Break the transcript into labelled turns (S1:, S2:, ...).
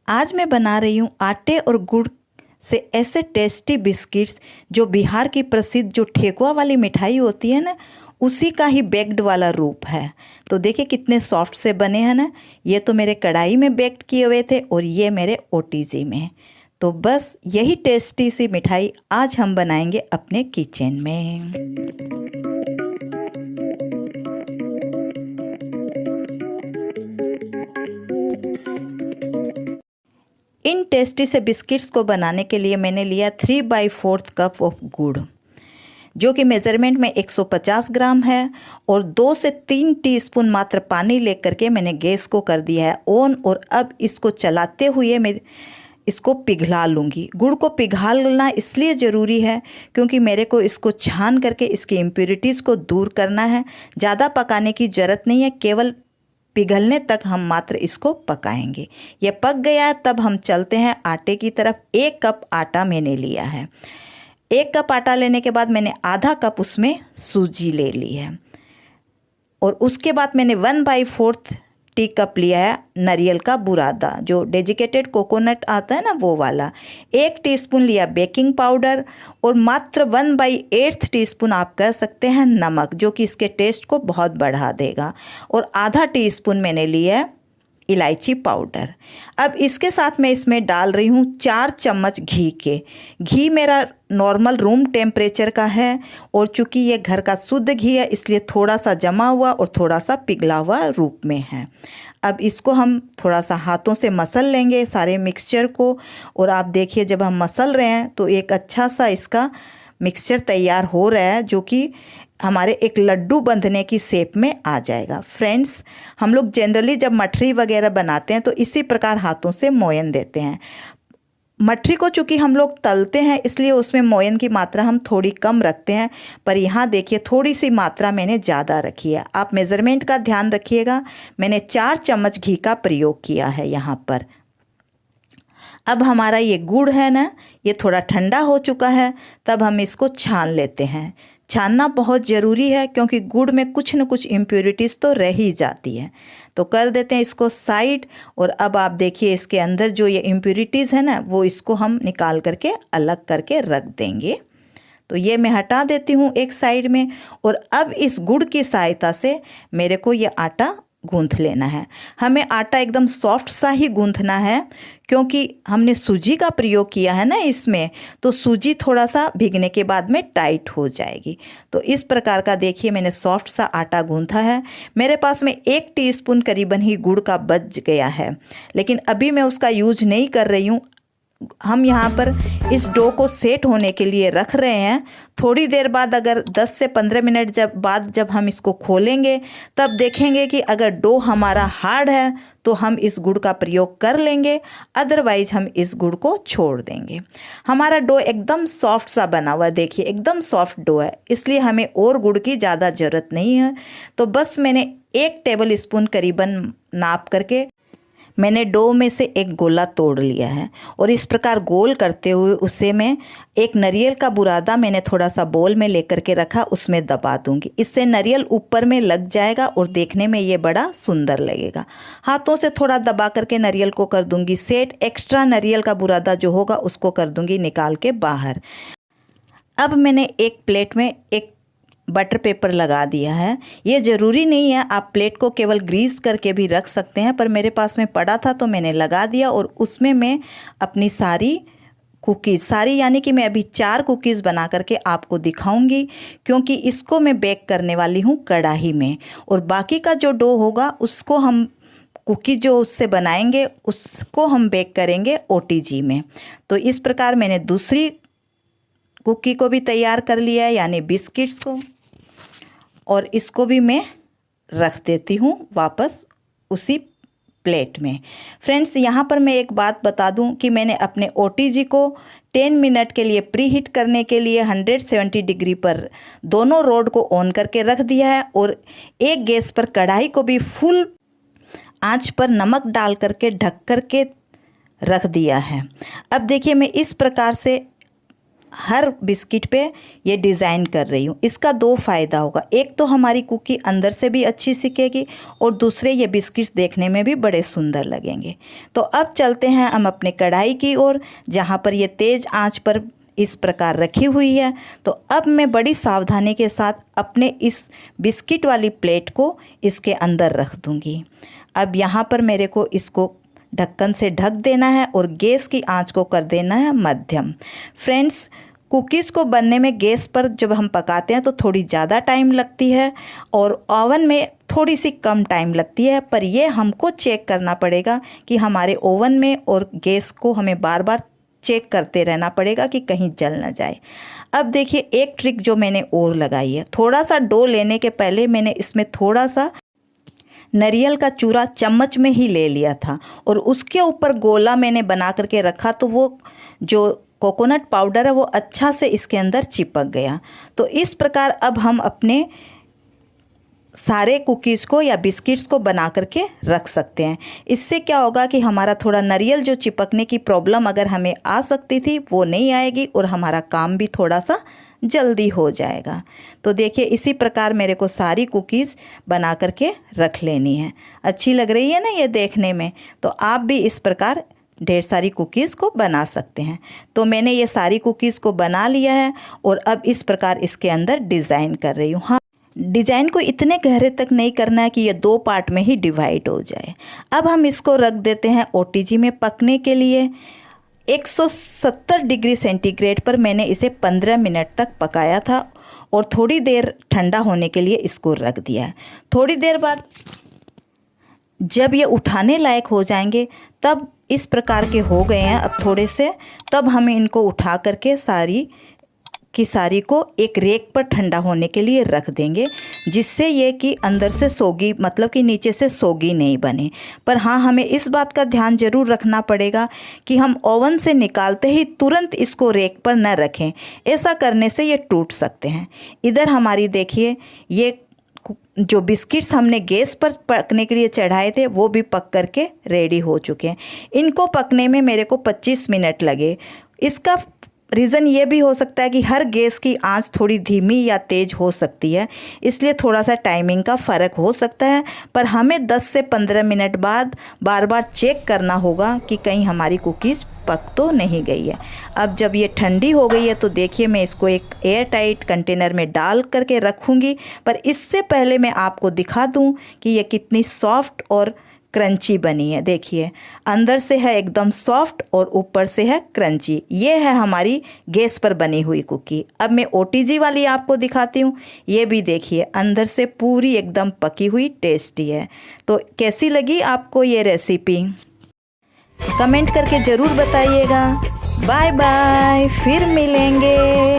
S1: आज मैं बना रही हूँ आटे और गुड़ से ऐसे टेस्टी बिस्किट्स जो बिहार की प्रसिद्ध जो ठेकुआ वाली मिठाई होती है ना, उसी का ही बेक्ड वाला रूप है। तो देखिए कितने सॉफ्ट से बने हैं ना। ये तो मेरे कढ़ाई में बेक्ड किए हुए थे और ये मेरे ओटीजी में। तो बस यही टेस्टी सी मिठाई आज हम बनाएंगे अपने किचन में। इन टेस्टी से बिस्किट्स को बनाने के लिए मैंने लिया 3/4 कप ऑफ गुड़, जो कि मेज़रमेंट में 150 ग्राम है, और 2 से 3 टीस्पून मात्र पानी लेकर के मैंने गैस को कर दिया है ऑन। और अब इसको चलाते हुए मैं इसको पिघला लूँगी। गुड़ को पिघालना इसलिए ज़रूरी है क्योंकि मेरे को इसको छान करके इसकी इम्प्योरिटीज़ को दूर करना है। ज़्यादा पकाने की ज़रूरत नहीं है, केवल पिघलने तक हम मात्र इसको पकाएंगे। ये पक गया है, तब हम चलते हैं आटे की तरफ। 1 कप आटा मैंने लिया है। 1 कप आटा लेने के बाद मैंने आधा कप उसमें सूजी ले ली है, और उसके बाद मैंने 1/4 टी कप लिया है नारियल का बुरादा, जो डेजिकेटेड कोकोनट आता है ना, वो वाला। 1 टीस्पून लिया बेकिंग पाउडर, और मात्र 1/8 टीस्पून आप कह सकते हैं नमक, जो कि इसके टेस्ट को बहुत बढ़ा देगा। और आधा टीस्पून मैंने लिया है इलायची पाउडर। अब इसके साथ मैं इसमें डाल रही हूँ 4 चम्मच घी के। घी मेरा नॉर्मल रूम टेम्परेचर का है, और चूँकि ये घर का शुद्ध घी है इसलिए थोड़ा सा जमा हुआ और थोड़ा सा पिघला हुआ रूप में है। अब इसको हम थोड़ा सा हाथों से मसल लेंगे सारे मिक्सचर को। और आप देखिए जब हम मसल रहे हैं तो एक अच्छा सा इसका मिक्सचर तैयार हो रहा है, जो कि हमारे एक लड्डू बंधने की शेप में आ जाएगा। फ्रेंड्स, हम लोग जनरली जब मठरी वगैरह बनाते हैं तो इसी प्रकार हाथों से मोयन देते हैं। मठरी को चूँकि हम लोग तलते हैं इसलिए उसमें मोयन की मात्रा हम थोड़ी कम रखते हैं, पर यहाँ देखिए थोड़ी सी मात्रा मैंने ज़्यादा रखी है। आप मेज़रमेंट का ध्यान रखिएगा। मैंने 4 चम्मच घी का प्रयोग किया है यहाँ पर। अब हमारा ये गुड़ है ना, ये थोड़ा ठंडा हो चुका है, तब हम इसको छान लेते हैं। छानना बहुत ज़रूरी है क्योंकि गुड़ में कुछ न कुछ इम्प्योरिटीज़ तो रह ही जाती है। तो कर देते हैं इसको साइड। और अब आप देखिए इसके अंदर जो ये इम्प्योरिटीज़ है ना, वो इसको हम निकाल करके अलग करके रख देंगे। तो ये मैं हटा देती हूँ एक साइड में। और अब इस गुड़ की सहायता से मेरे को ये आटा गूंथ लेना है। हमें आटा एकदम सॉफ्ट सा ही गूंथना है, क्योंकि हमने सूजी का प्रयोग किया है ना इसमें, तो सूजी थोड़ा सा भीगने के बाद में टाइट हो जाएगी। तो इस प्रकार का देखिए मैंने सॉफ्ट सा आटा गूंथा है। मेरे पास में 1 टीस्पून करीबन ही गुड़ का बच गया है, लेकिन अभी मैं उसका यूज नहीं कर रही हूँ। हम यहाँ पर इस डो को सेट होने के लिए रख रहे हैं। थोड़ी देर बाद, अगर 10 से 15 मिनट जब हम इसको खोलेंगे, तब देखेंगे कि अगर डो हमारा हार्ड है तो हम इस गुड़ का प्रयोग कर लेंगे, अदरवाइज हम इस गुड़ को छोड़ देंगे। हमारा डो एकदम सॉफ्ट सा बना हुआ है, देखिए एकदम सॉफ्ट डो है, इसलिए हमें और गुड़ की ज़्यादा ज़रूरत नहीं है। तो बस मैंने 1 टेबल स्पून करीबन नाप करके मैंने डो में से एक गोला तोड़ लिया है, और इस प्रकार गोल करते हुए उसे मैं एक नारियल का बुरादा मैंने थोड़ा सा बोल में लेकर के रखा, उसमें दबा दूंगी। इससे नारियल ऊपर में लग जाएगा और देखने में ये बड़ा सुंदर लगेगा। हाथों से थोड़ा दबा करके नारियल को कर दूंगी सेट। एक्स्ट्रा नारियल का बुरादा जो होगा उसको कर दूंगी निकाल के बाहर। अब मैंने एक प्लेट में एक बटर पेपर लगा दिया है। ये ज़रूरी नहीं है, आप प्लेट को केवल ग्रीस करके भी रख सकते हैं, पर मेरे पास में पड़ा था तो मैंने लगा दिया। और उसमें मैं अपनी सारी कुकीज़, सारी यानी कि मैं अभी 4 कुकीज़ बना करके आपको दिखाऊंगी, क्योंकि इसको मैं बेक करने वाली हूँ कढ़ाई में। और बाकी का जो डो होगा उसको हम कुकी जो उससे बनाएंगे उसको हम बेक करेंगे ओटीजी में। तो इस प्रकार मैंने दूसरी कुकी को भी तैयार कर लिया है, यानी बिस्किट्स को, और इसको भी मैं रख देती हूँ वापस उसी प्लेट में। फ्रेंड्स, यहाँ पर मैं एक बात बता दूँ कि मैंने अपने ओटीजी को 10 मिनट के लिए प्री हीट करने के लिए 170 डिग्री पर दोनों रोड को ऑन करके रख दिया है, और एक गैस पर कढ़ाई को भी फुल आंच पर नमक डाल करके ढक करके रख दिया है। अब देखिए मैं इस प्रकार से हर बिस्किट पे ये डिज़ाइन कर रही हूँ। इसका दो फ़ायदा होगा, एक तो हमारी कुकी अंदर से भी अच्छी सिकेगी और दूसरे ये बिस्किट्स देखने में भी बड़े सुंदर लगेंगे। तो अब चलते हैं हम अपने कढ़ाई की ओर, जहाँ पर ये तेज़ आंच पर इस प्रकार रखी हुई है। तो अब मैं बड़ी सावधानी के साथ अपने इस बिस्किट वाली प्लेट को इसके अंदर रख दूँगी। अब यहाँ पर मेरे को इसको ढक्कन से ढक देना है और गैस की आंच को कर देना है मध्यम। फ्रेंड्स, कुकीज़ को बनने में गैस पर जब हम पकाते हैं तो थोड़ी ज़्यादा टाइम लगती है और ओवन में थोड़ी सी कम टाइम लगती है, पर ये हमको चेक करना पड़ेगा कि हमारे ओवन में और गैस को हमें बार बार चेक करते रहना पड़ेगा कि कहीं जल ना जाए। अब देखिए, एक ट्रिक जो मैंने और लगाई है, थोड़ा सा डो लेने के पहले मैंने इसमें थोड़ा सा नारियल का चूरा चम्मच में ही ले लिया था और उसके ऊपर गोला मैंने बना करके रखा, तो वो जो कोकोनट पाउडर है वो अच्छा से इसके अंदर चिपक गया। तो इस प्रकार अब हम अपने सारे कुकीज़ को या बिस्किट्स को बना करके रख सकते हैं। इससे क्या होगा कि हमारा थोड़ा नारियल जो चिपकने की प्रॉब्लम अगर हमें आ सकती थी वो नहीं आएगी और हमारा काम भी थोड़ा सा जल्दी हो जाएगा। तो देखिए, इसी प्रकार मेरे को सारी कुकीज़ बना करके रख लेनी है। अच्छी लग रही है ना ये देखने में? तो आप भी इस प्रकार ढेर सारी कुकीज़ को बना सकते हैं। तो मैंने ये सारी कुकीज़ को बना लिया है और अब इस प्रकार इसके अंदर डिज़ाइन कर रही हूँ। हाँ, डिज़ाइन को इतने गहरे तक नहीं करना है कि ये दो पार्ट में ही डिवाइड हो जाए। अब हम इसको रख देते हैं ओटीजी में पकने के लिए। 170 डिग्री सेंटीग्रेड पर मैंने इसे 15 मिनट तक पकाया था और थोड़ी देर ठंडा होने के लिए इसको रख दिया। थोड़ी देर बाद जब ये उठाने लायक हो जाएंगे, तब इस प्रकार के हो गए हैं अब थोड़े से, तब हमें इनको उठा करके सारी की सारी को एक रेक पर ठंडा होने के लिए रख देंगे, जिससे ये कि अंदर से सोगी, मतलब कि नीचे से सोगी नहीं बने। पर हाँ, हमें इस बात का ध्यान जरूर रखना पड़ेगा कि हम ओवन से निकालते ही तुरंत इसको रेक पर न रखें, ऐसा करने से ये टूट सकते हैं। इधर हमारी देखिए, ये जो बिस्किट्स हमने गैस पर पकने के लिए चढ़ाए थे वो भी पक करके रेडी हो चुके हैं। इनको पकने में मेरे को 25 मिनट लगे। इसका रीज़न ये भी हो सकता है कि हर गैस की आंच थोड़ी धीमी या तेज़ हो सकती है, इसलिए थोड़ा सा टाइमिंग का फ़र्क हो सकता है। पर हमें 10 से 15 मिनट बाद बार बार चेक करना होगा कि कहीं हमारी कुकीज़ पक तो नहीं गई है। अब जब ये ठंडी हो गई है तो देखिए, मैं इसको एक एयर टाइट कंटेनर में डाल करके रखूँगी। पर इससे पहले मैं आपको दिखा दूँ कि ये कितनी सॉफ्ट और क्रंची बनी है। देखिए, अंदर से है एकदम सॉफ्ट और ऊपर से है क्रंची। ये है हमारी गैस पर बनी हुई कुकी। अब मैं ओटीजी वाली आपको दिखाती हूँ। ये भी देखिए, अंदर से पूरी एकदम पकी हुई टेस्टी है। तो कैसी लगी आपको ये रेसिपी? कमेंट करके ज़रूर बताइएगा। बाय बाय, फिर मिलेंगे।